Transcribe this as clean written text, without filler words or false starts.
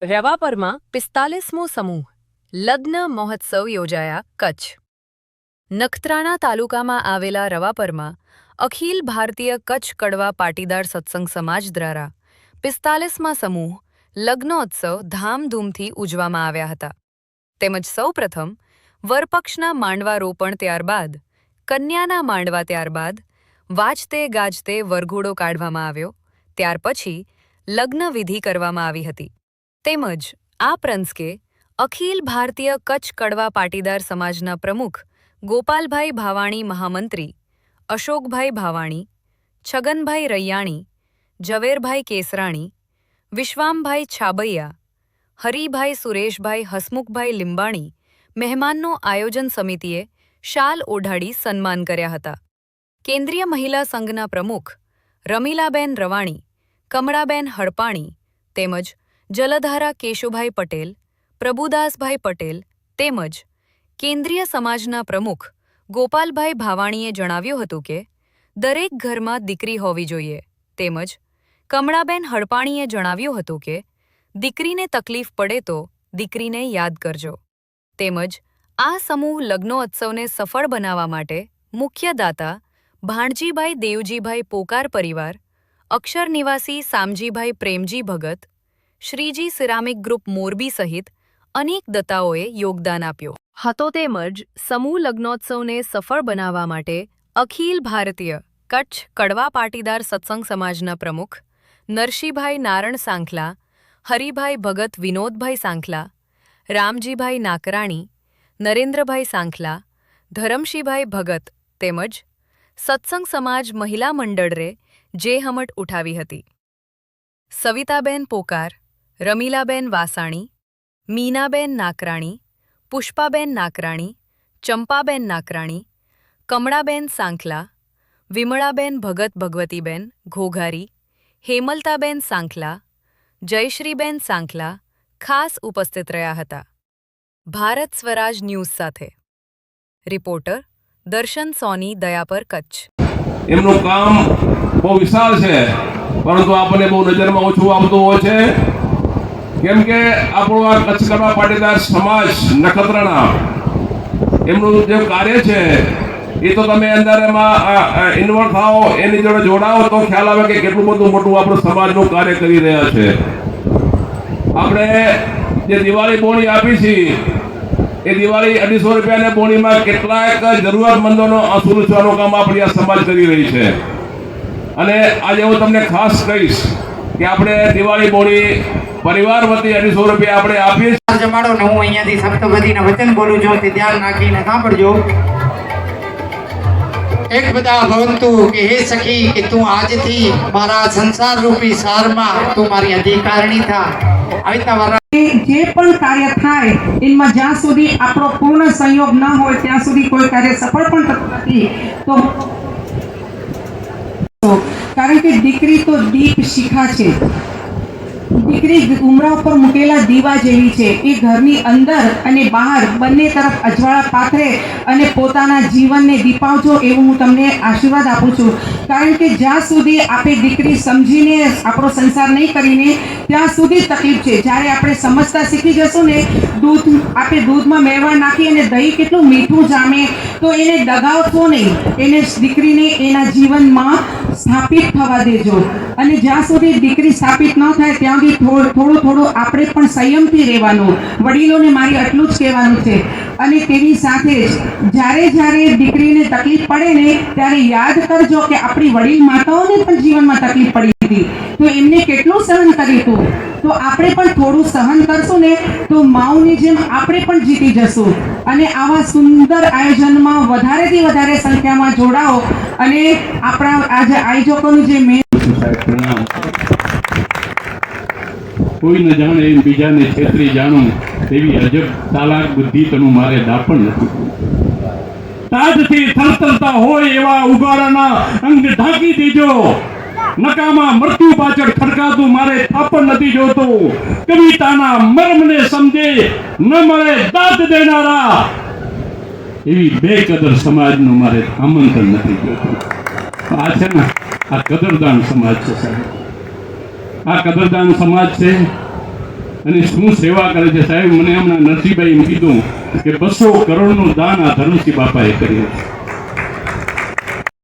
રેવાપરમાં 45મો સમૂહ લગ્ન મહોત્સવ યોજાયા કચ્છ નખત્રાણા તાલુકામાં આવેલા રવાપરમાં અખિલ ભારતીય કચ્છ કડવા પાટીદાર સત્સંગ સમાજ દ્વારા 45મા સમૂહ લગ્નોત્સવ ધામધૂમથી ઉજવવામાં આવ્યા હતા તેમજ સૌપ્રથમ વરપક્ષના માંડવા રોપણ ત્યારબાદ કન્યાના માંડવા ત્યારબાદ વાજતે ગાજતે વરઘોડો કાઢવામાં આવ્યો ત્યાર પછી લગ્ન વિધિ કરવામાં આવી હતી તેમજ આ પ્રંસકે અખિલ ભારતીય કચ્છ કડવા પાટીદાર સમાજના પ્રમુખ ગોપાલભાઈ ભાવાણી મહામંત્રી અશોકભાઈ ભાવાણી છગનભાઈ રૈયાણી ઝવેરભાઈ કેસરાણી વિશ્વામભાઈ છાબૈયા હરિભાઈ સુરેશભાઈ હસમુખભાઈ લીંબાણી મહેમાનનો આયોજન સમિતિએ શાલ ઓઢાડી સન્માન કર્યા હતા કેન્દ્રીય મહિલા સંઘના પ્રમુખ રમીલાબેન રવાણી કમળાબેન હડપાણી તેમજ જલધારા કેશુભાઈ પટેલ પ્રભુદાસભાઈ પટેલ તેમજ કેન્દ્રીય સમાજના પ્રમુખ ગોપાલભાઈ ભાવાણીએ જણાવ્યું હતું કે દરેક ઘરમાં દીકરી હોવી જોઈએ તેમજ કમળાબેન હડપાણીએ જણાવ્યું હતું કે દીકરીને તકલીફ પડે તો દીકરીને યાદ કરજો તેમજ આ સમૂહ લગ્નોત્સવને સફળ બનાવવા માટે મુખ્ય દાતા ભાણજીભાઈ દેવજીભાઈ પોકાર પરિવાર અક્ષર નિવાસી સામજીભાઈ પ્રેમજી ભગત શ્રીજી સિરામિક ગ્રુપ મોરબી સહિત અનેક દાતાઓએ યોગદાન આપ્યો હતો તેમજ સમૂહ લગ્નોત્સવને સફળ બનાવવા માટે અખિલ ભારતીય કચ્છ કડવા પાટીદાર સત્સંગ સમાજના પ્રમુખ નરસિંહભાઈ નારણ સાંખલા હરિભાઈ ભગત વિનોદભાઈ સાંખલા રામજીભાઈ નાકરાણી નરેન્દ્રભાઈ સાંખલા ધરમશીભાઈ ભગત તેમજ સત્સંગ સમાજ મહિલા મંડળે જેહમટ ઉઠાવી હતી સવિતાબેન પોકાર રમીલાબેન વાસાણી મીનાબેન નાકરાણી પુષ્પાબેન નાકરાણી ચંપાબેન નાકરાણી કમળાબેન સાંખલા વિમળાબેન ભગત ભગવતીબેન ઘોઘારી હેમલતાબેન સાંખલા જયશ્રીબેન સાંખલા ખાસ ઉપસ્થિત રહ્યા હતા ભારત સ્વરાજ ન્યૂઝ સાથે રિપોર્ટર દર્શન સોની દયાપર કચ્છ એમનું કામ બહુ વિશાળ છે પરંતુ આપણને બહુ નજરમાં ઓછું આવતું હોય છે કેમ કે આપણો આ કચ્છ કડવા પાટીદાર સમાજ નખત્રાણા એમનું જે કાર્ય છે એ તો તમે અંદર એમાં ઇન્વોલ્વ થાઓ એની જોડે જોડાઓ તો ખ્યાલ આવે કે કેટલું બધું મોટું આપણું સમાજનું કાર્ય કરી રહ્યા છે આપણે જે દિવાળી બોણી આપી છે એ દિવાળી 250 રૂપિયાની બોણીમાં કેટલાક જરૂરિયાતમંદોનો સુરક્ષવાનું કામ આપણી આ સમાજ કરી રહી છે અને આજે હું તમને ખાસ કહીશ કે આપણે દિવાળી બોણી પરિવાર વતી 250 રૂપિયા આપણે આપીએ છીએ જમાડો ને હું અહીંયાથી સપ્તપદીના વચન બોલું છું તે ધ્યાન રાખીને સાંભળજો એક બધા ભવંતુ કે હે સખી કે તું આજથી મારા સંસાર રૂપી સારમાં તું મારી અધિકારણી થા આવી રીતના જે પણ કાર્ય થાય એમાં જ્યાં સુધી આપણો પૂર્ણ સંયોગ ન હોય ત્યાં સુધી કોઈ કાર્ય સફળ પણ થતું નથી તો કારણ કે દીકરી તો દીપ શિખા છે દીકરી ઉમરા ઉપર મૂકેલા દીવા જેવી છે એ ઘરની અંદર અને બહાર બંને તરફ અજવાળા પાથરે અને પોતાના જીવનને દીપાવજો એવું હું તમને આશીર્વાદ આપું છું કારણ કે જ્યાં સુધી આપણે દીકરી સમજીને આપણો સંસાર નહીં કરીને ત્યાં સુધી તકલીફ છે જ્યારે આપણે સમજતા શીખી જશું ને આપણે દૂધમાં મેવા નાખી અને દહીં કેટલું મીઠું જામે તો એને દગાવશો નહીં એને દીકરીને એના જીવનમાં સ્થાપિત થવા દેજો અને જ્યાં સુધી દીકરી સ્થાપિત ન થાય ત્યાં સુધી થોડું આપણે પણ સંયમથી રહેવાનું વડીલોને મારી આટલું જ કહેવાનું છે અને તેની સાથે જ જ્યારે દીકરીને તકલીફ પડે ને ત્યારે યાદ કરજો કે આપણી વડીલ માતાઓને પણ જીવનમાં તકલીફ પડી હતી તો એમને કેટલું સહન કર્યું હતું તો આપણે પણ થોડું સહન કરશું ને તો માઓની જેમ આપણે પણ જીતી જશું અને આવા સુંદર આયોજનમાં વધારેથી વધારે સંખ્યામાં જોડાઓ અને આપણા આજે આયોજકોનું જે મેન કોઈ ન જાણે એમ બીજાને છેતરી જાણું તેવી અજબ ચાલાક બુદ્ધિ તનું મારે દાપણ નથી તાજથી થરથરતા હોય એવા ઉગાડાના અંગ ઢાંકી દીજો નકામાં મૃત્યુ પાછળ ખડકાતું મારે થાપણ નથી જોતો કવિતાના મર્મને સમજે ન મળે દાદ દેનારા એવી બેકદર સમાજનું મારે આમંત્રણ નથી જોતું આ છે ને આ કદરદાન સમાજ છે સાહેબ આ કદરદાન સમાજ છે અને શું સેવા કરે છે સાહેબ. મને હમણાં નરસિંહભાઈ એમ કીધું કે 200 કરોડનું દાન આ ધર્મસિંહ બાપાએ કર્યું છે.